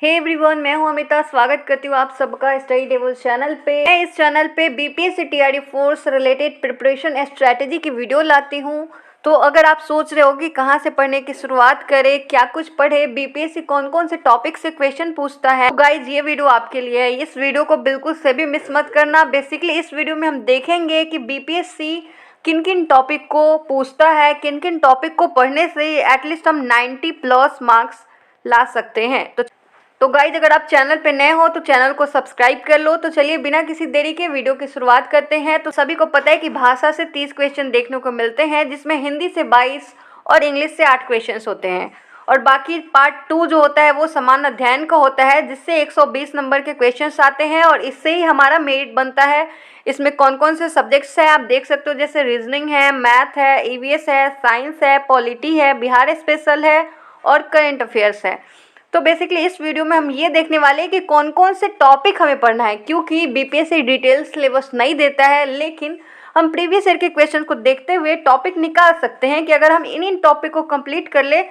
Hey everyone, मैं हूं अमिता। स्वागत करती हूं आप सबका स्टडी टेबल चैनल पे। मैं इस चैनल पे बीपीएससी टीआरडी 4 से रिलेटेड प्रिपरेशन स्ट्रेटेजी की वीडियो लाती हूं। तो अगर आप सोच रहे हो कि कहां से पढ़ने की शुरुआत करें, क्या कुछ पढ़े, बीपीएससी कौन कौन से टॉपिक से क्वेश्चन पूछता है, तो गाइज ये वीडियो आपके लिए है। इस वीडियो को बिल्कुल से भी मिस मत करना। बेसिकली इस वीडियो में हम देखेंगे कि बीपीएससी किन किन टॉपिक को पूछता है, किन किन टॉपिक को पढ़ने से एटलीस्ट हम 90+ मार्क्स ला सकते हैं। तो गाइज, अगर आप चैनल पे नए हो तो चैनल को सब्सक्राइब कर लो। तो चलिए बिना किसी देरी के वीडियो की शुरुआत करते हैं। तो सभी को पता है कि भाषा से 30 क्वेश्चन देखने को मिलते हैं, जिसमें हिंदी से 22 और इंग्लिश से 8 क्वेश्चंस होते हैं। और बाकी पार्ट 2 जो होता है वो सामान्य अध्ययन का होता है, जिससे 120 नंबर के क्वेश्चंस आते हैं और इससे ही हमारा मेरिट बनता है। इसमें कौन कौन से सब्जेक्ट्स हैं आप देख सकते हो, जैसे रीजनिंग है, मैथ है, ईवीएस है, साइंस है, पॉलिटी है, बिहार स्पेशल है और करंट अफेयर्स है। तो बेसिकली इस वीडियो में हम ये देखने वाले हैं कि कौन कौन से टॉपिक हमें पढ़ना है, क्योंकि बीपीएससी डिटेल सिलेबस नहीं देता है, लेकिन हम प्रीवियस ईयर के क्वेश्चन को देखते हुए टॉपिक निकाल सकते हैं कि अगर हम इन टॉपिक को कंप्लीट कर ले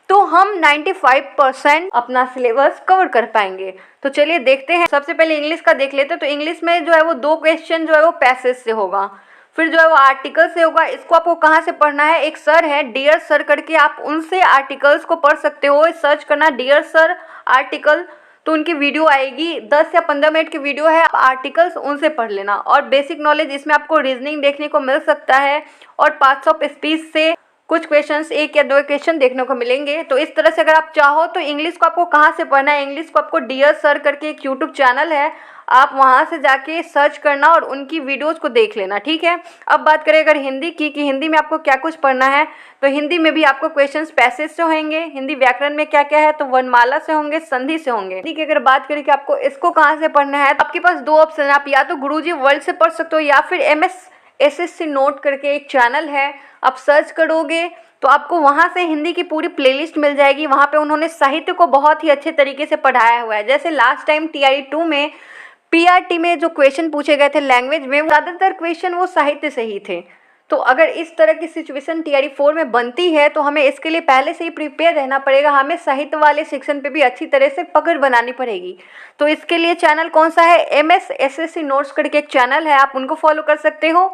तो हम 95% अपना सिलेबस कवर कर पाएंगे। तो चलिए देखते हैं। सबसे पहले इंग्लिश का देख लेते हैं। तो इंग्लिश में जो है वो 2 क्वेश्चन जो है वो पैसेज से होगा, फिर जो है वो आर्टिकल से होगा। इसको आपको कहाँ से पढ़ना है, एक सर है डियर सर करके, आप उनसे आर्टिकल्स को पढ़ सकते हो। सर्च करना डियर सर आर्टिकल, तो उनकी वीडियो आएगी, 10 या 15 मिनट की वीडियो है, आप आर्टिकल्स उनसे पढ़ लेना। और बेसिक नॉलेज इसमें आपको रीजनिंग देखने को मिल सकता है और पार्ट्स ऑफ स्पीच से कुछ क्वेश्चंस, 1 या 2 क्वेश्चन देखने को मिलेंगे। तो इस तरह से अगर आप चाहो तो इंग्लिश को आपको कहाँ से पढ़ना है, इंग्लिश को आपको डियर सर करके एक यूट्यूब चैनल है, आप वहाँ से जाके सर्च करना और उनकी वीडियोज़ को देख लेना, ठीक है। अब बात करें अगर हिंदी की, कि हिंदी में आपको क्या कुछ पढ़ना है, तो हिंदी में भी आपको क्वेश्चंस पैसेज से होंगे। हिंदी व्याकरण में क्या क्या है, तो वर्णमाला से होंगे, संधि से होंगे। हिंदी की अगर बात करें कि आपको इसको कहाँ से पढ़ना है, तो आपके पास 2 ऑप्शन है। आप या तो गुरुजी वर्ल्ड से पढ़ सकते हो, या फिर MSSSC नोट करके एक चैनल है, आप सर्च करोगे तो आपको वहाँ से हिंदी की पूरी प्लेलिस्ट मिल जाएगी। वहाँ पे उन्होंने साहित्य को बहुत ही अच्छे तरीके से पढ़ाया हुआ है। जैसे लास्ट टाइम TRE 2 में PRT में जो क्वेश्चन पूछे गए थे लैंग्वेज में, ज़्यादातर क्वेश्चन वो साहित्य से ही थे। तो अगर इस तरह की सिचुएशन TRE 4 में बनती है तो हमें इसके लिए पहले से ही प्रिपेयर रहना पड़ेगा। हमें साहित्य वाले सेक्शन पे भी अच्छी तरह से पकड़ बनानी पड़ेगी। तो इसके लिए चैनल कौन सा है, MSSSC नोट्स करके एक चैनल है, आप उनको फॉलो कर सकते हो।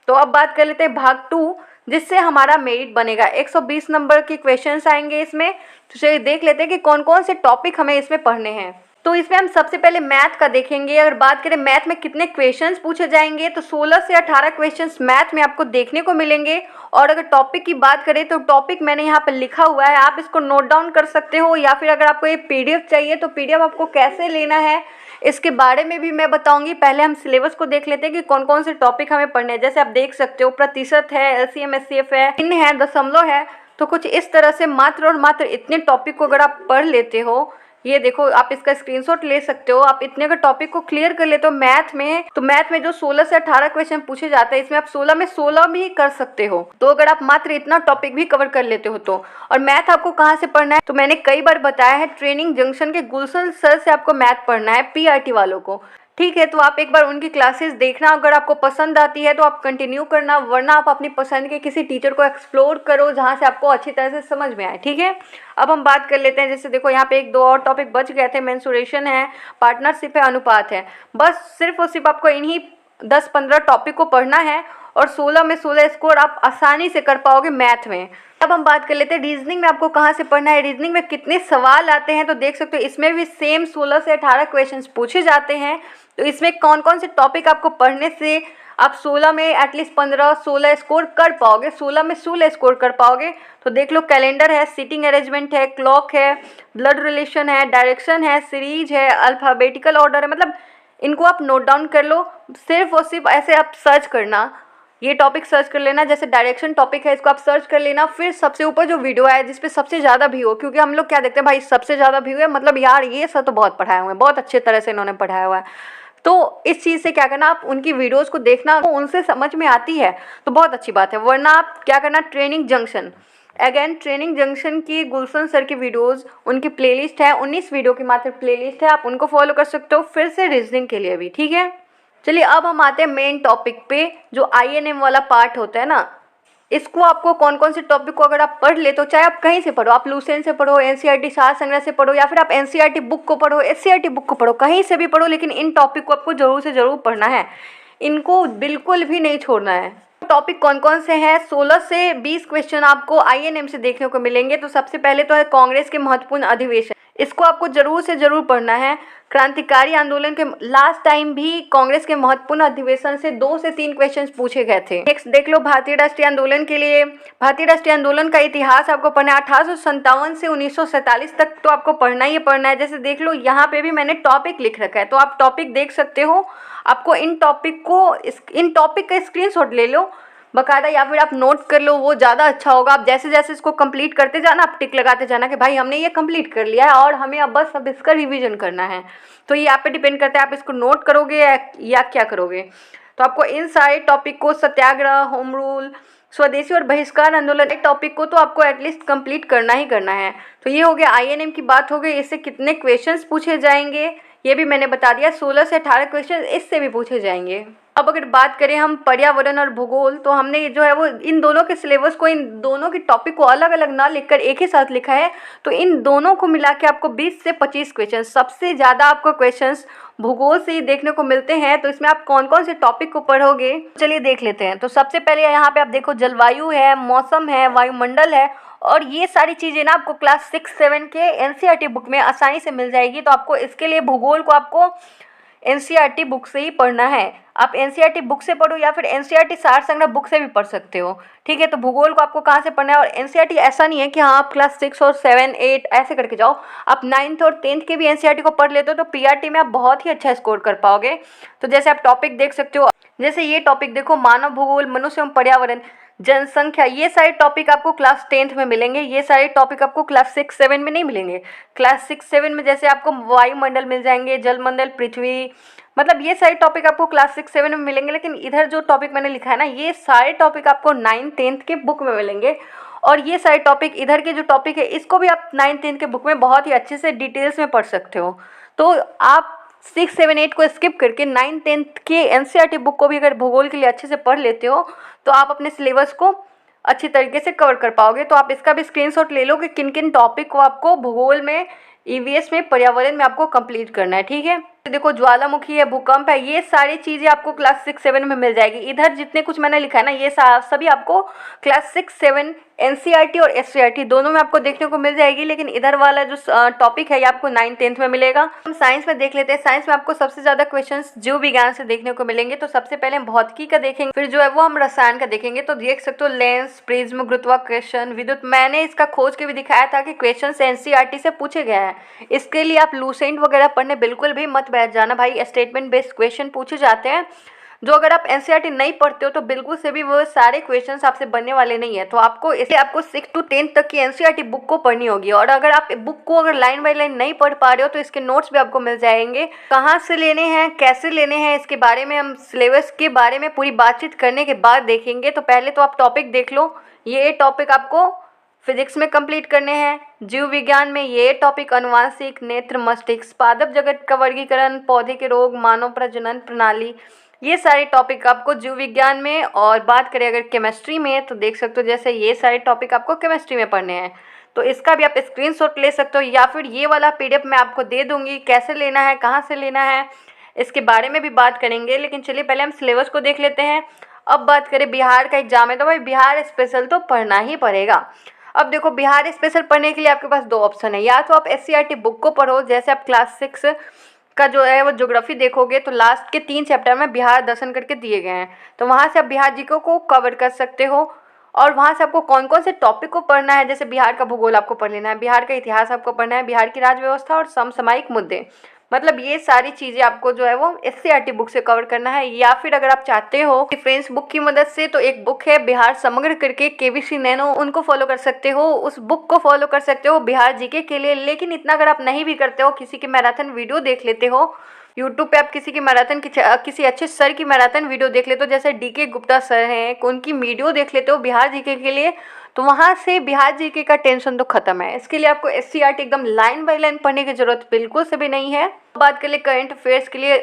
तो अब बात कर लेते हैं भाग 2, जिससे हमारा मेरिट बनेगा। 120 नंबर के क्वेश्चंस आएंगे इसमें। तो चलिए देख लेते हैं कि कौन कौन से टॉपिक हमें इसमें पढ़ने हैं। तो इसमें हम सबसे पहले मैथ का देखेंगे। अगर बात करें मैथ में कितने क्वेश्चंस पूछे जाएंगे, तो 16 से 18 क्वेश्चंस मैथ में आपको देखने को मिलेंगे। और अगर टॉपिक की बात करें तो टॉपिक मैंने यहाँ पर लिखा हुआ है, आप इसको नोट डाउन कर सकते हो, या फिर अगर आपको ये PDF चाहिए तो PDF आपको कैसे लेना है इसके बारे में भी मैं बताऊंगी। पहले हम सिलेबस को देख लेते हैं कि कौन कौन से टॉपिक हमें पढ़ने हैं। जैसे आप देख सकते हो प्रतिशत है, LCM SCF है, चिन्ह है, दशमलव है। तो कुछ इस तरह से मात्र और मात्र इतने टॉपिक को अगर आप पढ़ लेते हो, ये देखो आप इसका स्क्रीनशॉट ले सकते हो, आप इतने का टॉपिक को क्लियर कर लेते हो मैथ में, तो मैथ में जो 16 से 18 क्वेश्चन पूछे जाते हैं, इसमें आप 16 में 16 भी कर सकते हो। तो अगर आप मात्र इतना टॉपिक भी कवर कर लेते हो तो। और मैथ आपको कहाँ से पढ़ना है, तो मैंने कई बार बताया है, ट्रेनिंग जंक्शन के गुलशन सर से आपको मैथ पढ़ना है, PRT वालों को, ठीक है। तो आप एक बार उनकी क्लासेस देखना, अगर आपको पसंद आती है तो आप कंटिन्यू करना, वरना आप अपनी पसंद के किसी टीचर को एक्सप्लोर करो जहाँ से आपको अच्छी तरह से समझ में आए, ठीक है। अब हम बात कर लेते हैं, जैसे देखो यहाँ पे 1-2 और टॉपिक बच गए थे। मेंसुरेशन है, पार्टनरशिप है, अनुपात है। बस सिर्फ और सिर्फ आपको इन्हीं 10-15 टॉपिक को पढ़ना है और 16 में 16 स्कोर आप आसानी से कर पाओगे मैथ में। अब हम बात कर लेते हैं रीजनिंग में आपको कहाँ से पढ़ना है, रीजनिंग में कितने सवाल आते हैं। तो देख सकते हो इसमें भी सेम 16 से 18 क्वेश्चंस पूछे जाते हैं। तो इसमें कौन कौन से टॉपिक आपको पढ़ने से आप 16 में एटलीस्ट 15-16 स्कोर कर पाओगे, 16 में 16 स्कोर कर पाओगे। तो देख लो, कैलेंडर है, सीटिंग अरेंजमेंट है, क्लॉक है, ब्लड रिलेशन है, डायरेक्शन है, सीरीज है, अल्फ़ाबेटिकल ऑर्डर है। मतलब इनको आप नोट डाउन कर लो, सिर्फ और सिर्फ ऐसे आप सर्च करना, ये टॉपिक सर्च कर लेना। जैसे डायरेक्शन टॉपिक है, इसको आप सर्च कर लेना, फिर सबसे ऊपर जो वीडियो है जिस पे सबसे ज़्यादा व्यू हो, क्योंकि हम लोग क्या देखते हैं भाई सबसे ज़्यादा व्यू है, मतलब यार ये सब तो बहुत पढ़ाए हुए हैं, बहुत अच्छे तरह से इन्होंने पढ़ाया हुआ है। तो इस चीज़ से क्या करना, आप उनकी वीडियोज़ को देखना, उनसे समझ में आती है तो बहुत अच्छी बात है। वरना आप क्या करना, training junction, again training junction की गुलशन सर की वीडियोज़, उनकी प्लेलिस्ट है, 19 वीडियो की मात्र प्लेलिस्ट है, आप उनको फॉलो कर सकते हो, फिर से रीजनिंग के लिए भी, ठीक है। चलिए अब हम आते हैं मेन टॉपिक पे, जो INM वाला पार्ट होता है ना, इसको आपको कौन कौन से टॉपिक को अगर आप पढ़ ले तो चाहे आप कहीं से पढ़ो, आप लूसेंट से पढ़ो, एनसीईआरटी सार संग्रह से पढ़ो, या फिर आप एनसीईआरटी बुक को पढ़ो, एससीईआरटी बुक को पढ़ो, कहीं से भी पढ़ो, लेकिन इन टॉपिक को आपको जरूर से जरूर पढ़ना है, इनको बिल्कुल भी नहीं छोड़ना है। टॉपिक कौन कौन से हैं? 16 से 20 क्वेश्चन आपको आईएनएम से देखने को मिलेंगे। तो सबसे पहले तो है कांग्रेस के महत्वपूर्ण अधिवेशन, इसको आपको जरूर से जरूर पढ़ना है। क्रांतिकारी आंदोलन के लास्ट टाइम भी कांग्रेस के महत्वपूर्ण अधिवेशन से 2 से 3 क्वेश्चंस पूछे गए थे। नेक्स्ट देख लो भारतीय राष्ट्रीय आंदोलन के लिए, भारतीय राष्ट्रीय आंदोलन का इतिहास आपको पढ़ना है 1857 से 1947 तक, तो आपको पढ़ना ही पढ़ना है। जैसे देख लो यहाँ पे भी मैंने टॉपिक लिख रखा है, तो आप टॉपिक देख सकते हो। आपको इन टॉपिक का स्क्रीनशॉट ले लो बकायदा, या फिर आप नोट कर लो, वो ज़्यादा अच्छा होगा। आप जैसे जैसे इसको कंप्लीट करते जाना, आप टिक लगाते जाना कि भाई हमने ये कंप्लीट कर लिया है और हमें अब इसका रिवीजन करना है। तो ये आप पे डिपेंड करता है, आप इसको नोट करोगे या क्या करोगे। तो आपको इन सारे टॉपिक को, सत्याग्रह, होम रूल, स्वदेशी और बहिष्कार आंदोलन, एक टॉपिक को तो आपको एटलीस्ट कंप्लीट करना ही करना है। तो ये हो गया आईएनएम की बात हो गई। इससे कितने क्वेश्चंस पूछे जाएंगे ये भी मैंने बता दिया, 16 से 18 क्वेश्चन इससे भी पूछे जाएंगे। अब अगर बात करें हम पर्यावरण और भूगोल, तो हमने जो है वो इन दोनों के सिलेबस को, इन दोनों के टॉपिक को अलग अलग ना लिखकर एक ही साथ लिखा है। तो इन दोनों को मिला के आपको 20 से 25 क्वेश्चन, सबसे ज़्यादा आपको क्वेश्चंस भूगोल से ही देखने को मिलते हैं। तो इसमें आप कौन कौन से टॉपिक को पढ़ोगे चलिए देख लेते हैं। तो सबसे पहले यहाँ पे आप देखो जलवायु है, मौसम है, वायुमंडल है, और ये सारी चीज़ें ना आपको क्लास 6-7 के एनसीईआरटी बुक में आसानी से मिल जाएगी। तो आपको इसके लिए भूगोल को आपको एनसीईआरटी बुक से ही पढ़ना है। आप एनसीईआरटी बुक से पढ़ो या फिर एनसीईआरटी सार संग्रह बुक से भी पढ़ सकते हो, ठीक है। तो भूगोल को आपको कहाँ से पढ़ना है, और एनसीईआरटी ऐसा नहीं है कि हाँ आप क्लास 6 और 7, 8 ऐसे करके जाओ, आप 9th और 10th के भी एनसीईआरटी को पढ़ लेते हो तो पीआरटी में आप बहुत ही अच्छा स्कोर कर पाओगे। तो जैसे आप टॉपिक देख सकते हो, जैसे ये टॉपिक देखो, मानव भूगोल, मनुष्य एवं पर्यावरण, जनसंख्या, ये सारे टॉपिक आपको क्लास 10th में मिलेंगे। ये सारे टॉपिक आपको क्लास 6-7 में नहीं मिलेंगे। क्लास 6-7 में जैसे आपको वायुमंडल मिल जाएंगे, जलमंडल, पृथ्वी, मतलब ये सारे टॉपिक आपको क्लास 6-7 में मिलेंगे। लेकिन इधर जो टॉपिक मैंने लिखा है ना, ये सारे टॉपिक आपको 9th-10th के बुक में मिलेंगे। और ये सारे टॉपिक, इधर के जो टॉपिक है, इसको भी आप 9th-10th के बुक में बहुत ही अच्छे से डिटेल्स में पढ़ सकते हो। तो आप 6-7-8 को स्किप करके 9th-10th के एनसीईआरटी बुक को भी अगर भूगोल के लिए अच्छे से पढ़ लेते हो तो आप अपने सिलेबस को अच्छी तरीके से कवर कर पाओगे। तो आप इसका भी स्क्रीनशॉट ले लो कि किन किन टॉपिक को आपको भूगोल में, ईवीएस में, पर्यावरण में आपको कंप्लीट करना है, ठीक है। देखो ज्वालामुखी है, भूकंप है, ये सारी चीज़ें आपको क्लास 6-7 में मिल जाएगी। इधर जितने कुछ मैंने लिखा है ना, ये सभी आपको क्लास 6-7 एनसीईआरटी और एससीईआरटी दोनों में आपको देखने को मिल जाएगी। लेकिन इधर वाला जो टॉपिक है ये आपको 9th-10th में मिलेगा। हम साइंस में देख लेते हैं। साइंस में आपको सबसे ज़्यादा क्वेश्चंस जीव विज्ञान से देखने को मिलेंगे। तो सबसे पहले हम भौतिकी का देखेंगे, फिर जो है वो हम रसायन का देखेंगे। तो देख सकते हो लेंस, प्रिज्म, गुरुत्वाकर्षण, विद्युत, मैंने इसका खोज के भी दिखाया था कि क्वेश्चन एनसीईआरटी से पूछे गए हैं। इसके लिए आप लूसेंट वगैरह पढ़ने बिल्कुल भी मत बैठ जाना भाई, स्टेटमेंट बेस्ड क्वेश्चन पूछे जाते हैं जो अगर आप एनसीईआरटी नहीं पढ़ते हो तो बिल्कुल से भी वो सारे क्वेश्चंस आपसे बनने वाले नहीं है। तो आपको इसलिए आपको 6 to 10 तक की एनसीईआरटी बुक को पढ़नी होगी। और अगर आप बुक को अगर लाइन बाय लाइन नहीं पढ़ पा रहे हो तो इसके नोट्स भी आपको मिल जाएंगे। कहाँ से लेने हैं, कैसे लेने हैं, इसके बारे में हम सिलेबस के बारे में पूरी बातचीत करने के बाद देखेंगे। तो पहले तो आप टॉपिक देख लो। ये टॉपिक आपको फिजिक्स में कंप्लीट करने हैं। जीव विज्ञान में ये टॉपिक अनुवांशिक, नेत्र, मस्तिष्क, पादप जगत का वर्गीकरण, पौधे के रोग, मानव प्रजनन प्रणाली, ये सारे टॉपिक आपको जीव विज्ञान में। और बात करें अगर केमिस्ट्री में तो देख सकते हो जैसे ये सारे टॉपिक आपको केमिस्ट्री में पढ़ने हैं। तो इसका भी आप स्क्रीनशॉट ले सकते हो या फिर ये वाला पीडीएफ मैं आपको दे दूंगी, कैसे लेना है, कहाँ से लेना है, इसके बारे में भी बात करेंगे। लेकिन चलिए पहले हम सिलेबस को देख लेते हैं। अब बात करें बिहार का एग्जाम है तो भाई बिहार स्पेशल तो पढ़ना ही पड़ेगा। अब देखो बिहार स्पेशल पढ़ने के लिए आपके पास 2 ऑप्शन है, या तो आप एससीईआरटी बुक को पढ़ो, जैसे आप क्लास 6 का जो है वो ज्योग्राफी देखोगे तो लास्ट के 3 चैप्टर में बिहार दर्शन करके दिए गए हैं। तो वहाँ से आप बिहार जीके को कवर कर सकते हो। और वहाँ से आपको कौन कौन से टॉपिक को पढ़ना है, जैसे बिहार का भूगोल आपको पढ़ लेना है, बिहार का इतिहास आपको पढ़ना है, बिहार की राज्य व्यवस्था और समसामयिक मुद्दे, मतलब ये सारी चीज़ें आपको जो है वो एससीईआरटी बुक से कवर करना है। या फिर अगर आप चाहते हो रेफरेंस बुक की मदद से तो एक बुक है बिहार समग्र करके, केवीसी नैनो, उनको फॉलो कर सकते हो, उस बुक को फॉलो कर सकते हो बिहार जीके के लिए। लेकिन इतना अगर आप नहीं भी करते हो, किसी की मैराथन वीडियो देख लेते हो यूट्यूब पे, आप किसी की मैराथन किसी अच्छे सर की मैराथन वीडियो देख लेते हो, जैसे डीके गुप्ता सर हैं, उनकी वीडियो देख लेते हो बिहार जीके के लिए, तो वहाँ से बिहार जीके का टेंशन तो खत्म है। इसके लिए आपको एससीईआरटी एकदम लाइन बाय लाइन पढ़ने की जरूरत बिल्कुल से भी नहीं है। बात कर ले करंट अफेयर्स के लिए,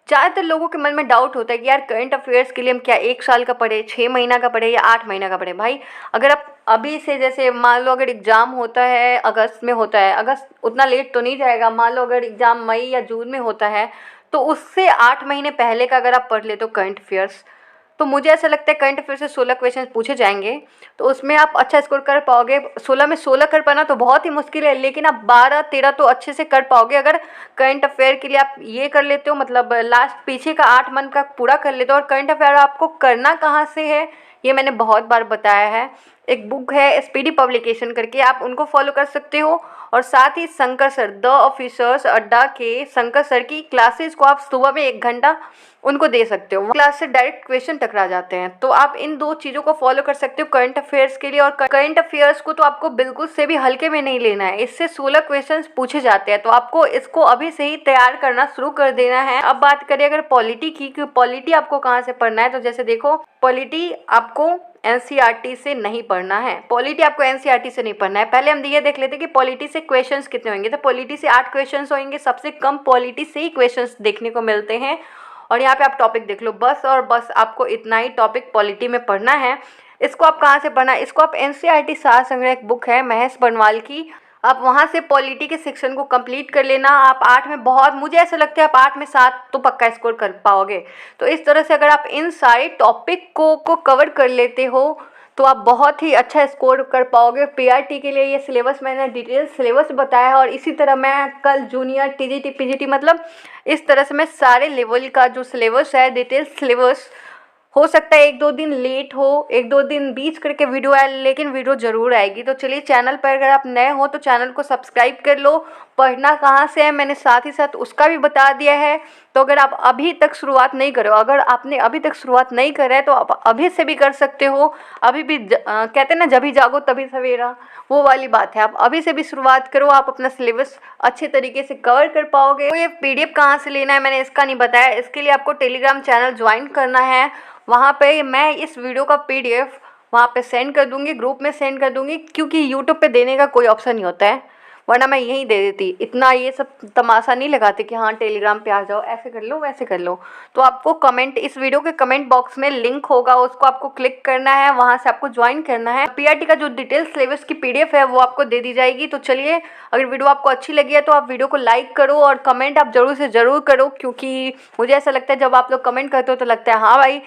ज़्यादातर लोगों के मन में डाउट होता है कि यार करंट अफेयर्स के लिए हम क्या 1 साल का पढ़े, 6 महीना का पढ़े या 8 महीना का पढ़े। भाई अगर आप अभी से, जैसे मान लो अगर एग्ज़ाम होता है अगस्त में होता है, अगस्त उतना लेट तो नहीं जाएगा, मान लो अगर एग्ज़ाम मई या जून में होता है तो उससे 8 महीने पहले का अगर आप पढ़ लेते हो करंट अफेयर्स, तो मुझे ऐसा लगता है करंट अफेयर से 16 क्वेश्चन पूछे जाएंगे, तो उसमें आप अच्छा स्कोर कर पाओगे। 16 में 16 कर पाना तो बहुत ही मुश्किल है, लेकिन आप 12-13 तो अच्छे से कर पाओगे अगर करंट अफेयर के लिए आप ये कर लेते हो, मतलब लास्ट पीछे का 8 मंथ का पूरा कर लेते हो। और करंट अफेयर आपको करना कहाँ से है ये मैंने बहुत बार बताया है। एक बुक है SPD पब्लिकेशन करके, आप उनको फॉलो कर सकते हो। और साथ ही शंकर सर द ऑफिसर्स अड्डा के शंकर सर की क्लासेस को आप सुबह में 1 घंटा उनको दे सकते हो, क्लास से डायरेक्ट क्वेश्चन टकरा जाते हैं। तो आप इन 2 चीज़ों को फॉलो कर सकते हो करंट अफेयर्स के लिए। और करंट अफेयर्स को तो आपको बिल्कुल से भी हल्के में नहीं लेना है, इससे 16 क्वेश्चंस पूछे जाते हैं, तो आपको इसको अभी से ही तैयार करना शुरू कर देना है। अब बात करें अगर पॉलिटी की, कि पॉलिटी आपको कहाँ से पढ़ना है, तो जैसे देखो पॉलिटी आपको NCERT से नहीं पढ़ना है। पॉलिटी आपको NCERT से नहीं पढ़ना है। पहले हम ये देख लेते हैं कि पॉलिटी से क्वेश्चंस कितने होंगे। तो पॉलिटी से 8 क्वेश्चंस होंगे, सबसे कम पॉलिटी से ही क्वेश्चंस देखने को मिलते हैं। और यहाँ पे आप टॉपिक देख लो, बस और बस आपको इतना ही टॉपिक पॉलिटी में पढ़ना है। इसको आप कहाँ से पढ़ना है, इसको आप NCERT सार संग्रह एक बुक है महेश बनवाल की, आप वहाँ से पॉलिटी के सेक्शन को कंप्लीट कर लेना। आप 8 में बहुत, मुझे ऐसा लगता है आप 8 में 7 तो पक्का स्कोर कर पाओगे। तो इस तरह से अगर आप इन सारे टॉपिक को कवर कर लेते हो तो आप बहुत ही अच्छा स्कोर कर पाओगे। PRT के लिए ये सिलेबस मैंने डिटेल सिलेबस बताया है, और इसी तरह मैं कल जूनियर TGT PGT मतलब इस तरह से मैं सारे लेवल का जो सिलेबस है डिटेल सिलेबस, हो सकता है 1-2 दिन लेट हो, 1-2 दिन बीच करके वीडियो आए, लेकिन वीडियो ज़रूर आएगी। तो चलिए, चैनल पर अगर आप नए हो तो चैनल को सब्सक्राइब कर लो। पढ़ना कहाँ से है मैंने साथ ही साथ उसका भी बता दिया है। तो अगर आप अभी तक शुरुआत नहीं करो, अगर आपने अभी तक शुरुआत नहीं करा है तो आप अभी से भी कर सकते हो। अभी भी कहते हैं ना, जब ही जागो तभी सवेरा, वो वाली बात है। आप अभी से भी शुरुआत करो, आप अपना सिलेबस अच्छे तरीके से कवर कर पाओगे। तो ये PDF कहाँ से लेना है मैंने इसका नहीं बताया, इसके लिए आपको टेलीग्राम चैनल ज्वाइन करना है। वहाँ पे मैं इस वीडियो का PDF वहाँ पे सेंड कर दूँगी, ग्रुप में सेंड कर दूँगी, क्योंकि यूट्यूब पे देने का कोई ऑप्शन नहीं होता है, वरना मैं यहीं दे देती। इतना ये सब तमाशा नहीं लगाते कि हाँ टेलीग्राम पे आ जाओ, ऐसे कर लो वैसे कर लो। तो आपको कमेंट, इस वीडियो के कमेंट बॉक्स में लिंक होगा, उसको आपको क्लिक करना है, वहाँ से आपको ज्वाइन करना है। PRT का जो डिटेल सिलेबस की PDF है वो आपको दे दी जाएगी। तो चलिए, अगर वीडियो आपको अच्छी लगी है तो आप वीडियो को लाइक करो और कमेंट आप ज़रूर से ज़रूर करो, क्योंकि मुझे ऐसा लगता है जब आप लोग कमेंट करते हो तो लगता है हाँ भाई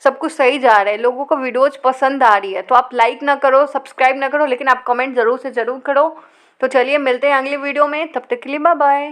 सब कुछ सही जा रहा है, लोगों को वीडियोज पसंद आ रही है। तो आप लाइक ना करो, सब्सक्राइब ना करो, लेकिन आप कमेंट ज़रूर से ज़रूर करो। तो चलिए, मिलते हैं अगली वीडियो में, तब तक के लिए बाय बाय।